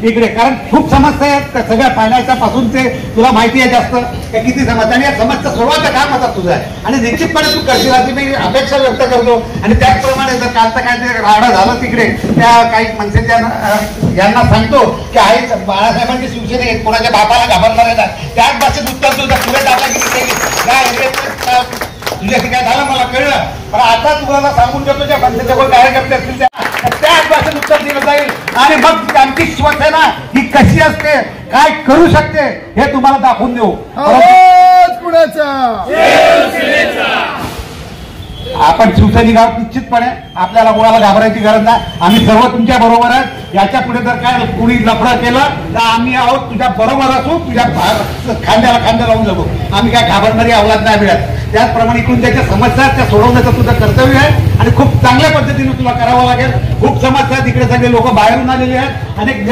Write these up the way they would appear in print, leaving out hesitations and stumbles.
इकडे, कारण खूप समस्या आहेत सगळ्या पाण्याच्या पासून ते तुला माहिती आहे जास्त किती समस्या, आणि या समस्या सोडवायचं काम आता तुझं आहे आणि निश्चितपणे तू करशील अशी मी अपेक्षा व्यक्त करतो. आणि त्याचप्रमाणे जर कालचं काय ते राडा झालं तिकडे त्या काही मनसेच्या यांना सांगतो की आई बाळासाहेबांची शिवसेना आहेत, कोणाच्या बापाला घाबरणार आहे, त्याच भाषेत उत्तर तुझं पुढे दादागिरी तुझ्याशी काय झालं मला कळलं, पण आता तुम्हाला सांगून देतो ज्या मनसेचे कोण कार्यकर्ते असतील त्याच भाषेत उत्तर दिलं जाईल आणि मग आमची शिवसेना ही कशी असते, काय करू शकते हे तुम्हाला दाखवून देऊ. आपण शिवसैनिक आहोत, निश्चितपणे आपल्याला कोणाला घाबरायची गरज नाही. आम्ही सर्व तुमच्या बरोबर आहेत. याच्या पुढे जर काय कुणी लफडं केलं तर आम्ही आहोत तुझ्या बरोबर असू, तुझ्या खांद्याला खांदा लावून जाऊ. आम्ही काय घाबरणारी अवलाद नाही मिळत. त्याचप्रमाणे इकडून ज्याच्या समस्या त्या सोडवण्याचं तुझं कर्तव्य आहे आणि खूप चांगल्या पद्धतीने तुला करावं लागेल. खूप समस्या तिकडे सगळे लोक बाहेरून आलेले आहेत, अनेक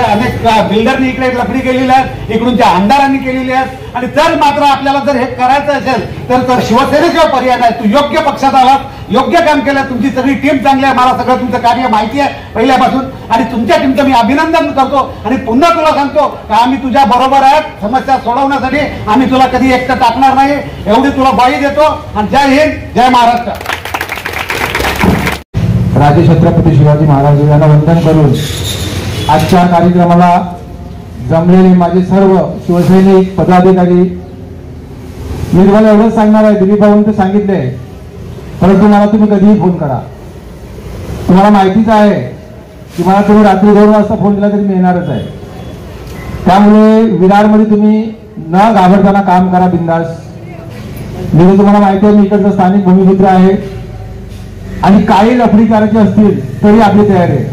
बिल्डरनी इकडे लफडी केलेली आहेत, इकडूनच्या आमदारांनी केलेली आहेत. आणि जर मात्र आपल्याला जर हे करायचं असेल तर शिवसेनेशिवाय पर्याय नाही. तू योग्य पक्षात आलात, योग्य काम केलं, तुमची सगळी टीम चांगली आहे, मला सगळं तुमचं कार्य माहिती आहे पहिल्यापासून आणि तुमच्या टीमचं मी अभिनंदन करतो. आणि पुन्हा तुला सांगतो की आम्ही तुझ्या बरोबर आहोत. समस्या सोडवण्यासाठी आम्ही तुला कधी एकटं टाकणार नाही, एवढी तुला ग्वाही देतो. आणि जय हिंद, जय महाराष्ट्र. राजे छत्रपती शिवाजी महाराज यांना वंदन करून आजच्या कार्यक्रमाला जमलेले माझे सर्व शिवसैनिक पदाधिकारी, मी तुम्हाला एवढंच सांगणार आहे, दिलीप भाऊंनी ते सांगितले, परंतु मला तुम्ही कधीही फोन करा. तुम्हाला माहितीच आहे की मला तुम्ही रात्री 2 वाजता फोन केला तरी मी येणारच आहे. त्यामुळे विरारमध्ये तुम्ही न घाबरताना काम करा बिंदास. म्हणजे तुम्हाला माहिती आहे मी इकडचं स्थानिक भूमिपुत्र आहे आणि काही लफडी करायची असतील तरी आपली तयारी आहे.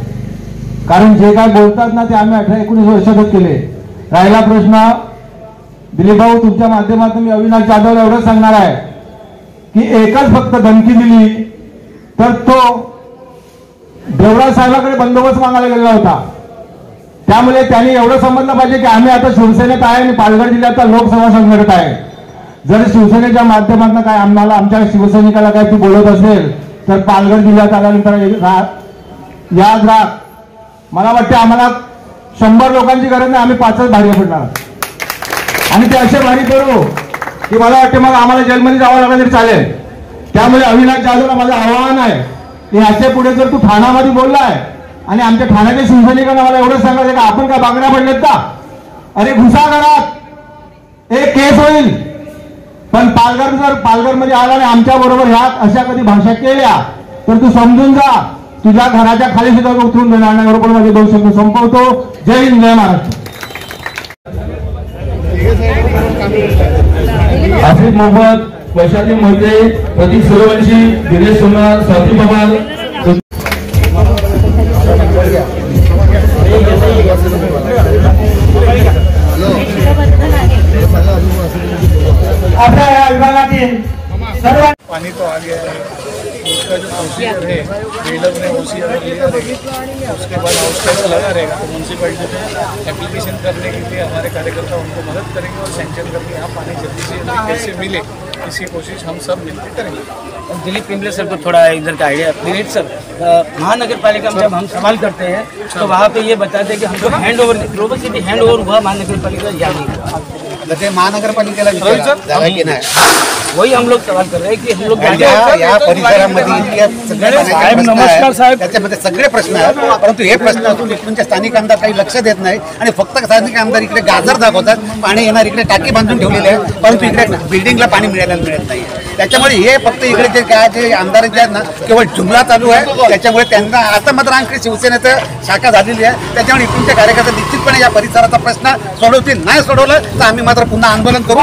कारण जे काय बोलतात ना ते आम्ही 18-19 वर्षातच केले. राहिला प्रश्न, दिलीप भाऊ तुमच्या माध्यमातून मी अविनाश जाधवला एवढंच सांगणार आहे की एकच फक्त धमकी दिली तर तो देवराज साहेबांकडे बंदोबस्त मागायला गेलेला होता. त्यामुळे त्यांनी एवढं समजलं पाहिजे की आम्ही आता शिवसेनेत आहे आणि पालघर जिल्ह्याचा लोकसभा संघटक आहे. जर शिवसेनेच्या माध्यमातून काय आम्हाला आमच्या शिवसैनिकाला काय तू बोलत असेल तर पालघर जिल्ह्यात आल्यानंतर याद राख, मला वाटते आम्हाला 100 लोकांची गरज नाही, आम्ही 5च भारी पडणार आणि ते असे भारी करू की मला वाटते मग आम्हाला जेलमध्ये जावं लागलं तरी चालेल. त्यामुळे अविनाश जाधवला माझं आव्हान आहे की ह्याच्या पुढे जर तू ठाण्यामध्ये बोललाय आणि आमच्या ठाण्याच्या शिवसैनिकांना मला एवढं सांगायचं का आपण काय बांगड्या पडलेत का, अरे घुसा घरात, एक केस होईल. पण पालघरमध्ये आला आणि आमच्या बरोबर ह्यात अशा कधी भाषा केल्या तर तू समजून जा, तुझ्या घराच्या खाली सुद्धा उतरून देणार नाही. बरोबर माझे 2 शब्द संपवतो. जय हिंद, जय महाराष्ट्र. आसिफ मोहम्मद, वैशाली मोहिते, प्रदीप सूर्यवंशी, दिनेश सोनार, स्वाती पवार, आपल्या या विभागातील सर्व पानी तो आ गया है, उसका जो प्रोसीजर है बिल्डर ने OCR लिया रहेगा, उसके बाद हाउस टैक्स लगा रहेगा तो म्यूनसिपैलिटी में एप्लीकेशन करने के लिए हमारे कार्यकर्ता उनको मदद करेंगे और सैंक्शन करके यहाँ पानी जल्दी से जल्दी कैसे मिले इसकी कोशिश हम सब मिलकर करेंगे. दिलीप पिंपले सर को थोड़ा इधर का आइडिया. दिलीप सर, महानगर पालिका में जब हम सवाल करते हैं तो वहाँ पे ये बताते हैं कि हमको hand over global city hand over हुआ महानगर पालिका या नहीं हुआ. महानगर पालिकेला वही हम लोग सवाल कर रहे हैं की हम लोग या परिसरामध्ये नमस्कार साहेब त्याच्यामध्ये सगळे प्रश्न आहेत, परंतु हे प्रश्न असून इकडूनचे स्थानिक आमदार काही लक्ष देत नाही आणि फक्त स्थानिक आमदार इकडे गाजर दाखवतात. पाणी येणार, इकडे टाकी बांधून ठेवलेली आहे, परंतु इकडे बिल्डिंगला पाणी मिळायला मिळत नाही. त्याच्यामुळे हे फक्त इकडे जे काय जे आमदारांचे आहेत ना केवळ जुमला चालू आहे. त्याच्यामुळे त्यांना आता मात्र आणखी शिवसेनेचं शाखा झालेली आहे. त्याच्यामुळे इकडूनचे कार्यकर्ते निश्चितपणे या परिसराचा प्रश्न सोडवतील. नाही सोडवलं तर आम्ही मात्र पुन्हा आंदोलन करू,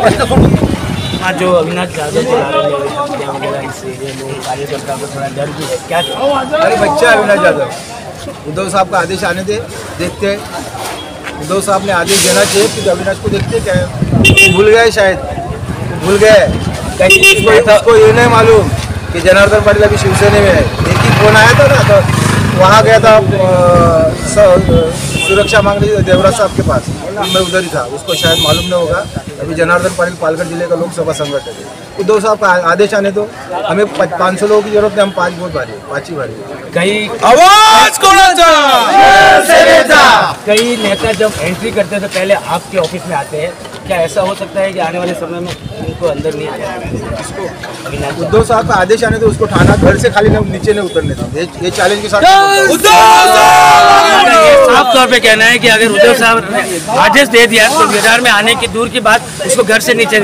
प्रश्न सोडून. आज जो अविनाश जाधव को इस एरिया में कार्यकर्ता को थोड़ा डर भी है, क्या? अरे बच्चा अविनाश जाधव, उद्धव साहब का आदेश आने दे, देखते हैं. उद्धव साहब ने आदेश देना चाहिए कि अविनाश को देखते क्या है. भूल गए शायद, भूल गए. इसको ये नहीं मालूम कि जनार्दन पाटिल अभी शिवसेना में है. एक ही फोन आया था ना, तो वहाँ गया था सुरक्षा मांगने देवराज साहब के पास, मैं उधर ही था. उसको शायद मालूम नहीं होगा. अभी जनार्दन पाटिल पालघर जिले का लोकसभा संगठन है. उद्धव साहब का आदेश आने दो। हमें 500 लोगों की जरूरत है, हम 5 वोट पाँच ही बारी। कई आवाज कोणाचा कई नेता जब एंट्री करते हैं तो पहले आपके ऑफिस में आते हैं, क्या ऐसा हो सकता है कि आने वाले समय में उनको अंदर नहीं आया? उद्धव साहब का आदेश आने दो, उसको थाना घर से खाली नीचे नहीं उतरने दो। ये चैलेंज के साथ ये साफ तौर पे कहना है कि अगर उद्धव साहब ने आदेश दे दिया तो बिहार में आने की दूर की बात, उसको घर से नीचे